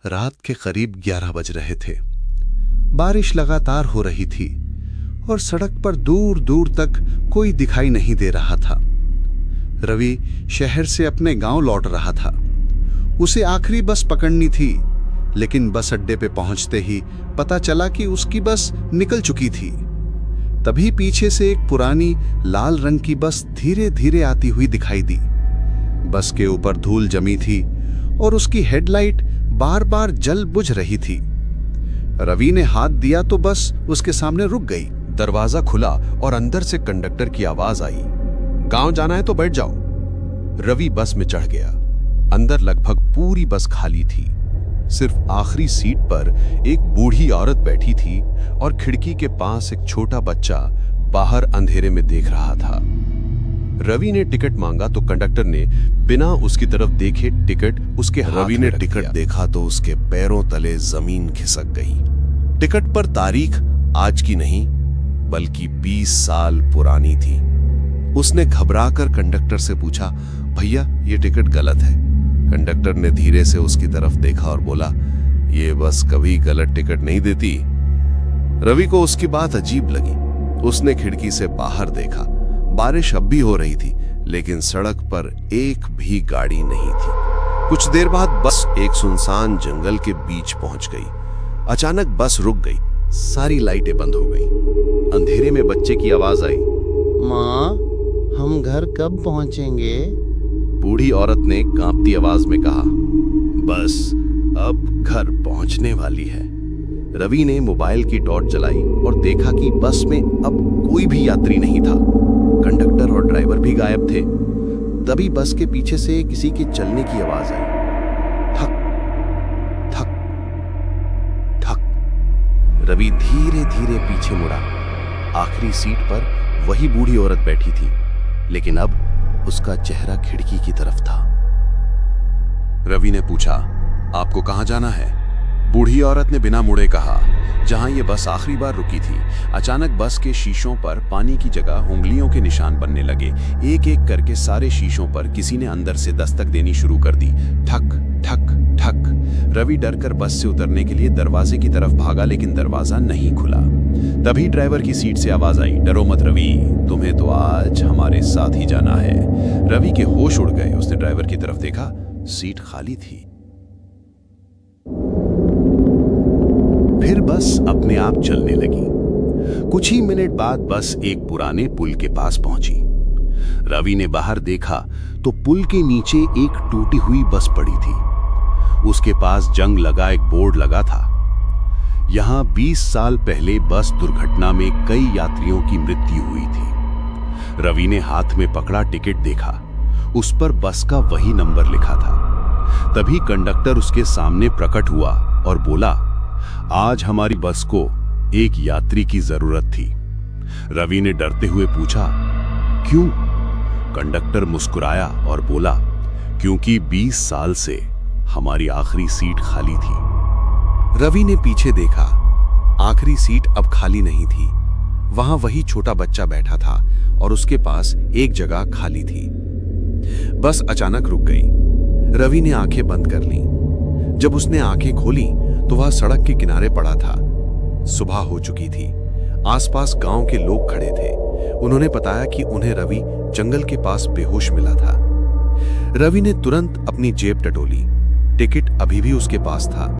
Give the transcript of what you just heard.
रात के करीब 11 बज रहे थे। बारिश लगातार हो रही थी और सड़क पर दूर दूर तक कोई दिखाई नहीं दे रहा था। रवि शहर से अपने गांव लौट रहा था। उसे आखिरी बस पकड़नी थी, लेकिन बस अड्डे पे पहुंचते ही पता चला कि उसकी बस निकल चुकी थी। तभी पीछे से एक पुरानी लाल रंग की बस धीरे धीरे आती हुई दिखाई दी। बस के ऊपर धूल जमी थी और उसकी हेडलाइट बार बार जल बुझ रही थी। रवि ने हाथ दिया तो बस उसके सामने रुक गई। दरवाजा खुला और अंदर से कंडक्टर की आवाज आई, गांव जाना है तो बैठ जाओ। रवि बस में चढ़ गया। अंदर लगभग पूरी बस खाली थी। सिर्फ आखिरी सीट पर एक बूढ़ी औरत बैठी थी और खिड़की के पास एक छोटा बच्चा बाहर अंधेरे में देख रहा था। रवि ने टिकट मांगा तो कंडक्टर ने बिना उसकी तरफ देखे टिकट उसके हाथ रवि में ने रख टिकट दिया। देखा तो उसके पैरों तले जमीन खिसक गई। टिकट पर तारीख आज की नहीं बल्कि 20 साल पुरानी थी। उसने घबराकर कंडक्टर से पूछा, भैया ये टिकट गलत है। कंडक्टर ने धीरे से उसकी तरफ देखा और बोला, ये बस कभी गलत टिकट नहीं देती। रवि को उसकी बात अजीब लगी। उसने खिड़की से बाहर देखा। बारिश अब भी हो रही थी, लेकिन सड़क पर एक भी गाड़ी नहीं थी। कुछ देर बाद बस एक सुनसान जंगल के बीच पहुंच गई। अचानक बस रुक गई। सारी लाइटें बंद हो गईं। अंधेरे में बच्चे की आवाज आई, माँ, हम घर कब पहुंचेंगे? बूढ़ी औरत ने कांपती आवाज में कहा, बस अब घर पहुंचने वाली है। रवि ने मोबाइल की टॉर्च जलाई और देखा कि बस में अब कोई भी यात्री नहीं था। कंडक्टर और ड्राइवर भी गायब थे। तभी बस के पीछे से किसी के चलने की आवाज आई, ठक ठक ठक। रवि धीरे धीरे पीछे मुड़ा। आखिरी सीट पर वही बूढ़ी औरत बैठी थी, लेकिन अब उसका चेहरा खिड़की की तरफ था। रवि ने पूछा, आपको कहां जाना है? बूढ़ी औरत ने बिना मुड़े कहा, जहां ये बस आखिरी बार रुकी थी। अचानक बस के शीशों पर पानी की जगह उंगलियों के निशान बनने लगे। एक एक करके सारे शीशों पर किसी ने अंदर से दस्तक देनी शुरू कर दी। ठक ठक ठक। रवि डरकर बस से उतरने के लिए दरवाजे की तरफ भागा, लेकिन दरवाजा नहीं खुला। तभी ड्राइवर की सीट से आवाज आई, डरो मत रवि, तुम्हें तो आज हमारे साथ ही जाना है। रवि के होश उड़ गए। उसने ड्राइवर की तरफ देखा, सीट खाली थी। फिर बस अपने आप चलने लगी। कुछ ही मिनट बाद बस एक पुराने पुल के पास पहुंची। रवि ने बाहर देखा तो पुल के नीचे एक टूटी हुई बस पड़ी थी। उसके पास जंग लगा एक बोर्ड लगा था। यहां 20 साल पहले बस दुर्घटना में कई यात्रियों की मृत्यु हुई थी। रवि ने हाथ में पकड़ा टिकट देखा। उस पर बस का वही नंबर लिखा था। तभी कंडक्टर उसके सामने प्रकट हुआ और बोला, आज हमारी बस को एक यात्री की जरूरत थी। रवि ने डरते हुए पूछा, क्यों? कंडक्टर मुस्कुराया और बोला, क्योंकि 20 साल से हमारी आखिरी सीट खाली थी। रवि ने पीछे देखा। आखिरी सीट अब खाली नहीं थी। वहां वही छोटा बच्चा बैठा था और उसके पास एक जगह खाली थी। बस अचानक रुक गई। रवि ने आंखें बंद कर लीं। जब उसने आंखें खोली तो वह सड़क के किनारे पड़ा था। सुबह हो चुकी थी। आसपास गांव के लोग खड़े थे। उन्होंने बताया कि उन्हें रवि जंगल के पास बेहोश मिला था। रवि ने तुरंत अपनी जेब टटोली। टिकट अभी भी उसके पास था।